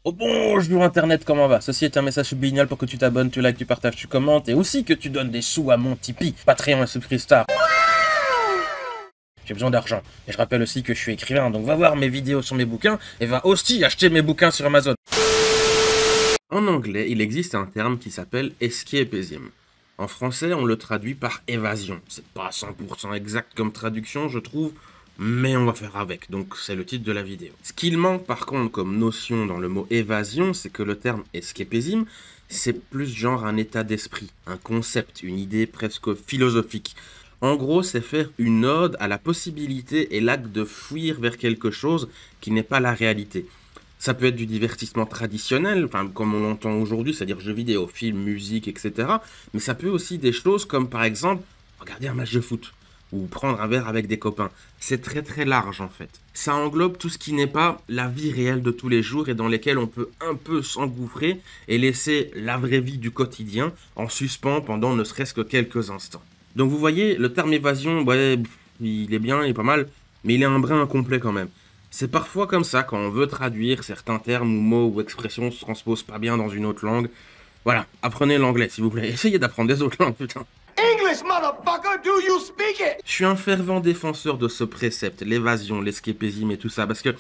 Oh bonjour Internet, comment va? Ceci est un message subliminal pour que tu t'abonnes, tu likes, tu partages, tu commentes et aussi que tu donnes des sous à mon Tipeee, Patreon et Subscripstar. J'ai besoin d'argent. Et je rappelle aussi que je suis écrivain, donc va voir mes vidéos sur mes bouquins et va aussi acheter mes bouquins sur Amazon. En anglais, il existe un terme qui s'appelle escapism. En français, on le traduit par évasion. C'est pas 100% exact comme traduction, je trouve, mais on va faire avec, donc c'est le titre de la vidéo. Ce qu'il manque par contre comme notion dans le mot évasion, c'est que le terme escapism, c'est plus genre un état d'esprit, un concept, une idée presque philosophique. En gros, c'est faire une ode à la possibilité et l'acte de fuir vers quelque chose qui n'est pas la réalité. Ça peut être du divertissement traditionnel, enfin, comme on l'entend aujourd'hui, c'est-à-dire jeux vidéo, films, musique, etc. Mais ça peut aussi des choses comme par exemple regarder un match de foot ou prendre un verre avec des copains. C'est très très large en fait. Ça englobe tout ce qui n'est pas la vie réelle de tous les jours et dans lesquels on peut un peu s'engouffrer et laisser la vraie vie du quotidien en suspens pendant ne serait-ce que quelques instants. Donc vous voyez, le terme évasion, ouais, il est bien, il est pas mal, mais il est un brin incomplet quand même. C'est parfois comme ça quand on veut traduire certains termes ou mots ou expressions se transposent pas bien dans une autre langue. Voilà, apprenez l'anglais s'il vous plaît. Essayez d'apprendre des autres langues, putain. English, motherfucker, do you speak it? Je suis un fervent défenseur de ce précepte, l'évasion, l'escapisme et tout ça, parce que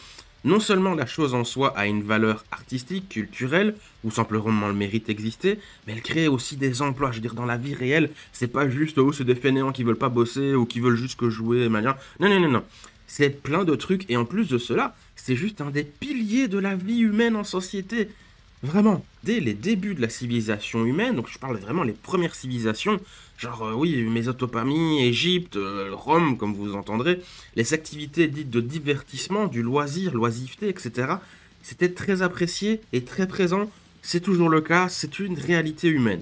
non seulement la chose en soi a une valeur artistique, culturelle, ou simplement le mérite d'exister, mais elle crée aussi des emplois. Je veux dire, dans la vie réelle, c'est pas juste, oh, c'est des fainéants qui veulent pas bosser, ou qui veulent juste que jouer, machin. Non, non, non, non. C'est plein de trucs, et en plus de cela, c'est juste un des piliers de la vie humaine en société. Vraiment, dès les débuts de la civilisation humaine, donc je parle vraiment les premières civilisations, genre oui, Mésopotamie, Égypte, Rome, comme vous entendrez, les activités dites de divertissement, du loisir, l'oisiveté, etc., c'était très apprécié et très présent, c'est toujours le cas, c'est une réalité humaine.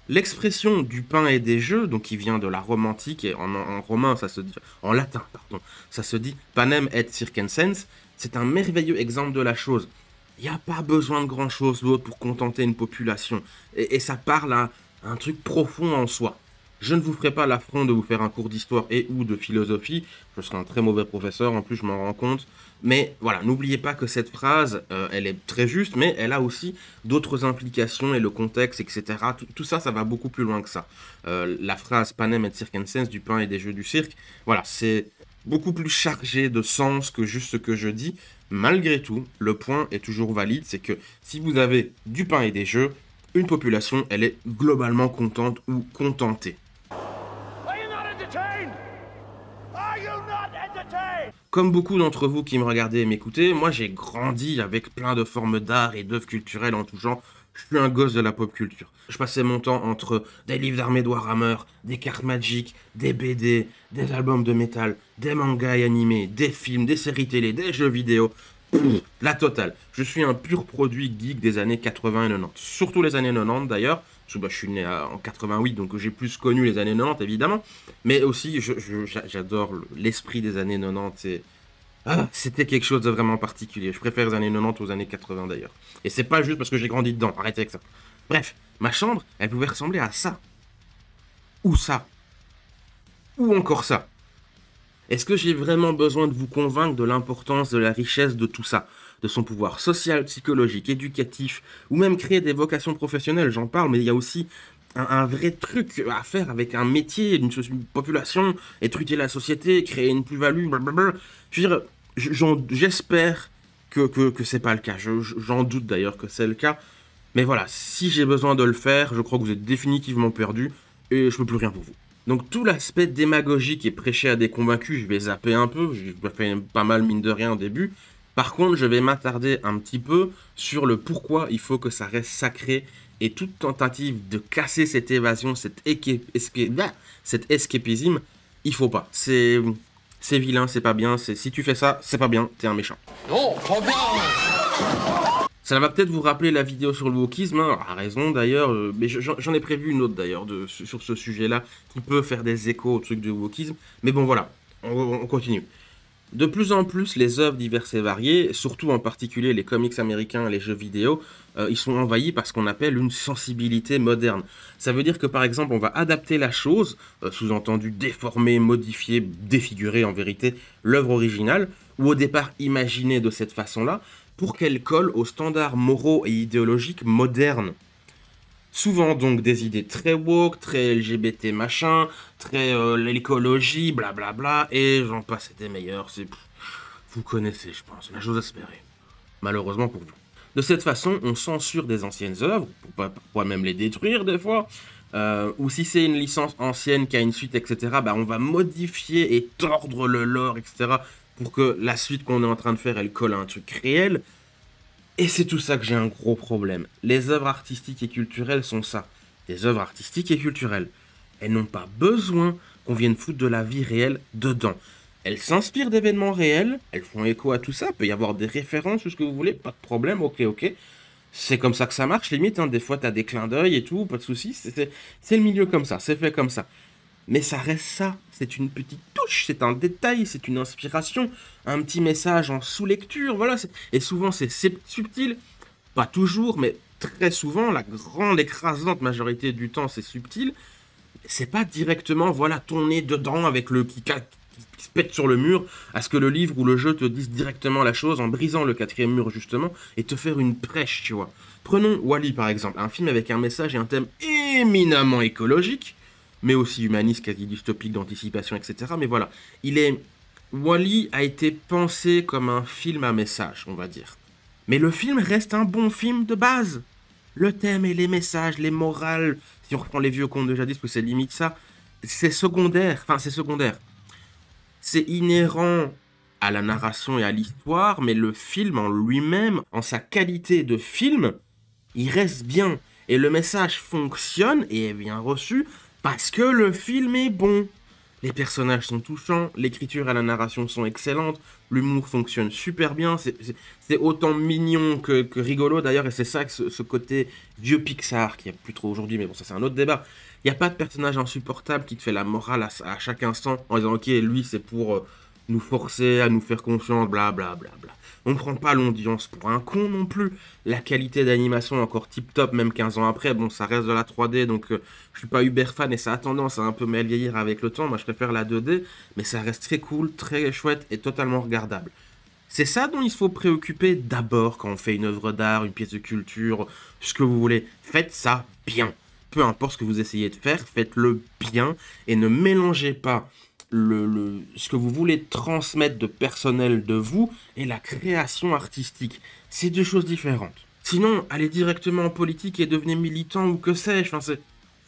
L'expression du pain et des jeux, donc qui vient de la Rome antique, et en romain, ça se dit, en latin, pardon, ça se dit panem et circensens, c'est un merveilleux exemple de la chose. Il n'y a pas besoin de grand-chose d'autre pour contenter une population. Et ça parle à un truc profond en soi. Je ne vous ferai pas l'affront de vous faire un cours d'histoire et ou de philosophie. Je serai un très mauvais professeur, en plus je m'en rends compte. Mais voilà, n'oubliez pas que cette phrase, elle est très juste, mais elle a aussi d'autres implications et le contexte, etc. Tout ça, ça va beaucoup plus loin que ça. La phrase panem et circensens, du pain et des jeux du cirque, voilà, c'est beaucoup plus chargé de sens que juste ce que je dis. Malgré tout, le point est toujours valide, c'est que si vous avez du pain et des jeux, une population, elle est globalement contente ou contentée. Are you not entertained? Are you not entertained? Comme beaucoup d'entre vous qui me regardez et m'écoutez, moi j'ai grandi avec plein de formes d'art et d'œuvres culturelles en tout genre. Je suis un gosse de la pop culture. Je passais mon temps entre des livres d'armée de Warhammer, des cartes Magic, des BD, des albums de métal, des mangas et animés, des films, des séries télé, des jeux vidéo. Pff, la totale. Je suis un pur produit geek des années 80 et 90. Surtout les années 90 d'ailleurs. Parce que je suis né en 88, donc j'ai plus connu les années 90 évidemment. Mais aussi, j'adore l'esprit des années 90. C'était quelque chose de vraiment particulier. Je préfère les années 90 aux années 80 d'ailleurs. Et c'est pas juste parce que j'ai grandi dedans. Arrêtez avec ça. Bref, ma chambre, elle pouvait ressembler à ça. Ou ça. Ou encore ça. Est-ce que j'ai vraiment besoin de vous convaincre de l'importance de la richesse de tout ça, de son pouvoir social, psychologique, éducatif, ou même créer des vocations professionnelles, j'en parle, mais il y a aussi un vrai truc à faire avec un métier, une population, éduquer la société, créer une plus-value, blablabla. Je veux dire, j'espère que c'est pas le cas. J'en doute d'ailleurs que c'est le cas. Mais voilà, si j'ai besoin de le faire, je crois que vous êtes définitivement perdu et je peux plus rien pour vous. Donc tout l'aspect démagogique et prêché à des convaincus, je vais zapper un peu, je fait pas mal mine de rien au début. Par contre, je vais m'attarder un petit peu sur le pourquoi il faut que ça reste sacré et toute tentative de casser cette évasion, cet escapisme, il faut pas. C'est vilain, c'est pas bien, si tu fais ça, c'est pas bien, t'es un méchant. Non, pas bien. Ça va peut-être vous rappeler la vidéo sur le wokisme, hein, à raison d'ailleurs, mais j'en ai prévu une autre d'ailleurs sur ce sujet-là qui peut faire des échos au truc de wokisme. Mais bon voilà, on continue. De plus en plus, les œuvres diverses et variées, surtout en particulier les comics américains, les jeux vidéo, ils sont envahis par ce qu'on appelle une sensibilité moderne. Ça veut dire que par exemple, on va adapter la chose, sous-entendu déformer, modifier, défigurer en vérité l'œuvre originale, ou au départ imaginée de cette façon-là, pour qu'elle colle aux standards moraux et idéologiques modernes. Souvent donc des idées très woke, très LGBT machin, très l'écologie, blablabla, et j'en passe et des meilleurs, vous connaissez je pense, la chose espérée. Malheureusement pour vous. De cette façon, on censure des anciennes œuvres, pour parfois même les détruire des fois, ou si c'est une licence ancienne qui a une suite, etc., bah on va modifier et tordre le lore, etc., pour que la suite qu'on est en train de faire, elle colle à un truc réel. Et c'est tout ça que j'ai un gros problème. Les œuvres artistiques et culturelles sont ça. Des œuvres artistiques et culturelles. Elles n'ont pas besoin qu'on vienne foutre de la vie réelle dedans. Elles s'inspirent d'événements réels, elles font écho à tout ça, peut y avoir des références ou ce que vous voulez, pas de problème, ok. C'est comme ça que ça marche, limite, hein. Des fois t'as des clins d'œil et tout, pas de soucis, c'est le milieu comme ça, c'est fait comme ça. Mais ça reste ça, c'est une petite touche, c'est un détail, c'est une inspiration, un petit message en sous-lecture, voilà. Et souvent c'est subtil, pas toujours, mais très souvent, la grande écrasante majorité du temps c'est subtil. C'est pas directement, voilà, ton nez dedans avec le qui se pète sur le mur, à ce que le livre ou le jeu te dise directement la chose en brisant le quatrième mur justement, et te faire une prêche, tu vois. Prenons Wall-E par exemple, un film avec un message et un thème éminemment écologique, mais aussi humaniste, quasi dystopique, d'anticipation, etc. Mais voilà, Wall-E a été pensé comme un film à message, on va dire. Mais le film reste un bon film de base. Le thème et les messages, les morales, si on reprend les vieux contes de jadis, parce que c'est limite ça, c'est secondaire, c'est inhérent à la narration et à l'histoire, mais le film en lui-même, en sa qualité de film, il reste bien. Et le message fonctionne et est bien reçu parce que le film est bon. Les personnages sont touchants, l'écriture et la narration sont excellentes, l'humour fonctionne super bien, c'est autant mignon que rigolo d'ailleurs, et c'est ça que ce côté vieux Pixar, qui n'y a plus trop aujourd'hui, mais bon, ça c'est un autre débat. Il n'y a pas de personnage insupportable qui te fait la morale à chaque instant en disant ok, lui c'est pour nous forcer à nous faire confiance, blablabla. On ne prend pas l'audience pour un con non plus. La qualité d'animation est encore tip top, même 15 ans après. Bon, ça reste de la 3D, donc je suis pas Uber fan et ça a tendance à un peu mal vieillir avec le temps. Moi, je préfère la 2D, mais ça reste très cool, très chouette et totalement regardable. C'est ça dont il faut préoccuper d'abord quand on fait une œuvre d'art, une pièce de culture, ce que vous voulez. Faites ça bien. Peu importe ce que vous essayez de faire, faites-le bien et ne mélangez pas ce que vous voulez transmettre de personnel de vous et la création artistique. C'est deux choses différentes. Sinon, allez directement en politique et devenez militant ou que sais-je. Enfin, c'est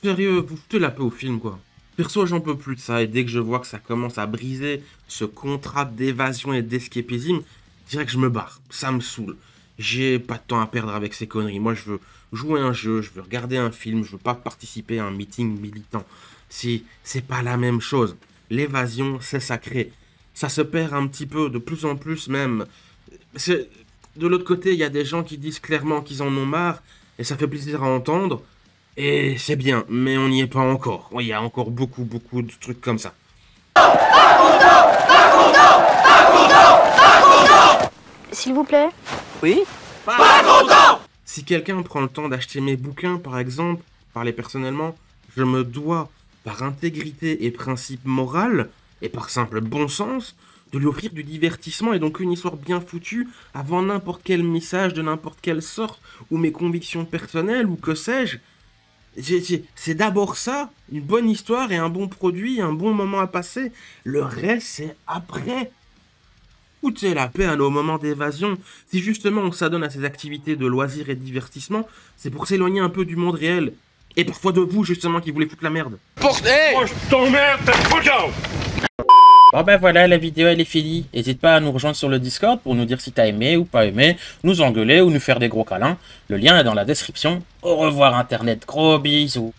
sérieux, vous foutez la paix au film, quoi. Perso, j'en peux plus de ça, et dès que je vois que ça commence à briser ce contrat d'évasion et d'escapisme, je dirais que je me barre. Ça me saoule. J'ai pas de temps à perdre avec ces conneries. Moi, je veux jouer un jeu, je veux regarder un film, je veux pas participer à un meeting militant. C'est pas la même chose. L'évasion, c'est sacré. Ça se perd un petit peu, de plus en plus même. De l'autre côté, il y a des gens qui disent clairement qu'ils en ont marre, et ça fait plaisir à entendre, et c'est bien, mais on n'y est pas encore. Il y a encore beaucoup de trucs comme ça. S'il vous plaît. Oui? Pas content! Si quelqu'un prend le temps d'acheter mes bouquins, par exemple, parler personnellement, je me dois, par intégrité et principe moral, et par simple bon sens, de lui offrir du divertissement et donc une histoire bien foutue avant n'importe quel message de n'importe quelle sorte, ou mes convictions personnelles, ou que sais-je. C'est d'abord ça, une bonne histoire et un bon produit, un bon moment à passer. Le reste, c'est après. Foutez la paix à nos moments d'évasion. Si justement on s'adonne à ces activités de loisirs et de divertissement, c'est pour s'éloigner un peu du monde réel. Et parfois de vous, justement, qui voulez foutre la merde. Moi, je t'emmerde, t'es content! Bon ben voilà, la vidéo elle est finie. N'hésite pas à nous rejoindre sur le Discord pour nous dire si t'as aimé ou pas aimé, nous engueuler ou nous faire des gros câlins. Le lien est dans la description. Au revoir Internet, gros bisous.